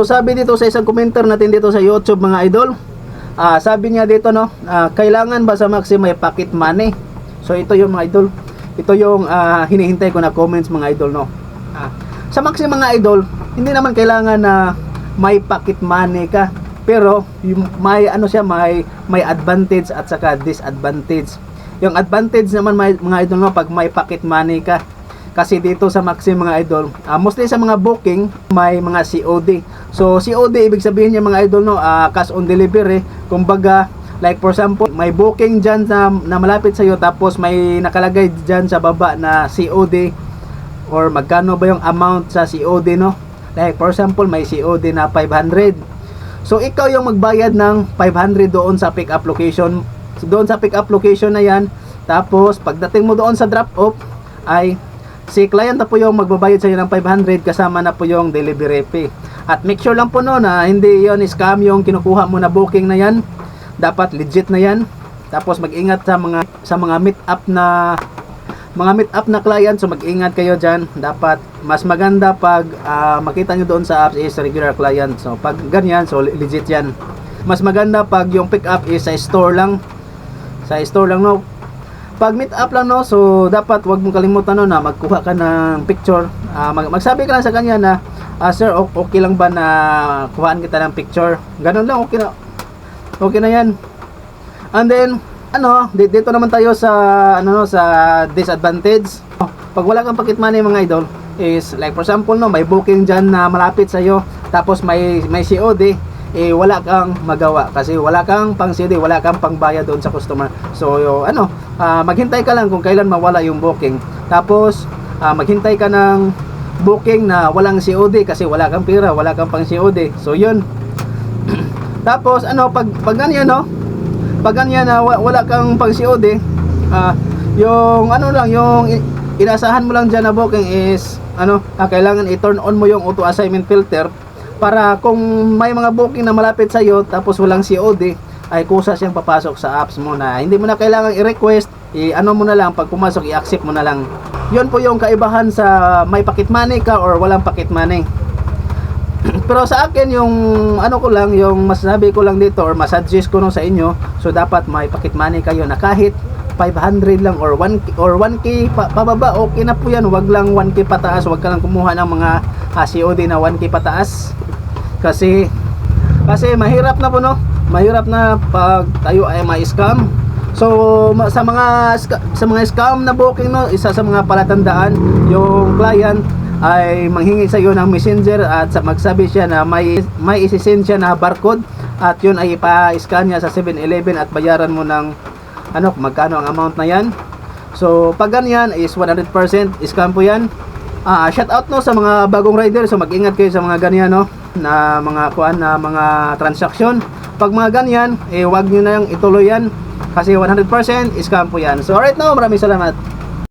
So sabi dito sa isang commenter natin dito sa YouTube mga idol, sabi niya dito no, kailangan ba sa Maxi may pocket money? So ito yung mga idol, ito yung hinihintay ko na comments mga idol no. Sa Maxi mga idol, hindi naman kailangan na may pocket money ka, pero yung may ano siya, may advantage at saka disadvantage. Yung advantage naman mga idol no, pag may pocket money ka, kasi dito sa Maxi mga idol, mostly sa mga booking may mga COD. So COD ibig sabihin niya mga idol no, cash on delivery. Kumbaga like for example, may booking dyan na malapit sa iyo, tapos may nakalagay dyan sa baba na COD or magkano ba yung amount sa COD no. Like for example, may COD na 500. So ikaw yung magbayad ng 500 doon sa pick up location. So, doon sa pick up location na yan, tapos pagdating mo doon sa drop off ay si client na po yung magbabayad sa iyo ng 500 kasama na po yung delivery fee. At make sure lang po no na hindi yon scam yung kinukuha mo na booking na yan. Dapat legit na yan. Tapos mag-ingat sa mga meet up na client. So mag-ingat kayo diyan. Dapat mas maganda pag makita nyo doon sa apps is regular client. So pag ganyan, so legit yan. Mas maganda pag yung pick up is sa store lang. Sa store lang no. Pag meet up lang no, so dapat wag mong kalimutan no na magkuha ka ng picture. Magsabi ka lang sa kanya na sir, okay lang ba na kuhaan kita ng picture? Ganun lang, okay na. Okay na 'yan. And then dito naman tayo sa sa disadvantage. Pag wala kang pocket money mga idol, is like for example no, may booking diyan na malapit sa iyo, tapos may COD, wala kang magawa kasi wala kang pang CD, wala kang pangbayad doon sa customer. So maghintay ka lang kung kailan mawala yung booking. Tapos maghintay ka ng booking na walang COD kasi wala kang pera, wala kang pang COD. So yun. Tapos pag ganyan no, pag ganyan na wala kang pang COD, yung yung inasahan mo lang diyan na booking is kailangan i-turn on mo yung auto assignment filter para kung may mga booking na malapit sa iyo tapos walang COD, ay kusa siyang papasok sa apps mo na hindi mo na kailangan i-request, mo na lang, pag pumasok i-accept mo na lang. Yun po yung kaibahan sa may pocket money ka or walang pocket money. Pero sa akin yung yung masasabi ko lang dito or masuggest ko sa inyo, so dapat may pocket money kayo na kahit 500 lang or 1K pababa, okay na po yan. Wag lang 1K pataas, wag ka lang kumuha ng mga COD na 1K pataas. Kasi mahirap na po no, mahirap na pag tayo ay ma-scam. So sa mga scam na booking no, isa sa mga palatandaan, yung client ay manghingi sa iyo ng messenger at magsabi siya na may isi-send siya na barcode, at yun ay ipa-scan niya sa 7-Eleven at bayaran mo ng magkano ang amount na yan. So pag ganyan is 100% scam po yan. Shout out no sa mga bagong rider. So mag-ingat kayo sa mga ganyan no, na mga transaction. Pag mga ganyan, wag niyo na yung ituloy yan kasi 100% scam po yan. So alright no, maraming salamat.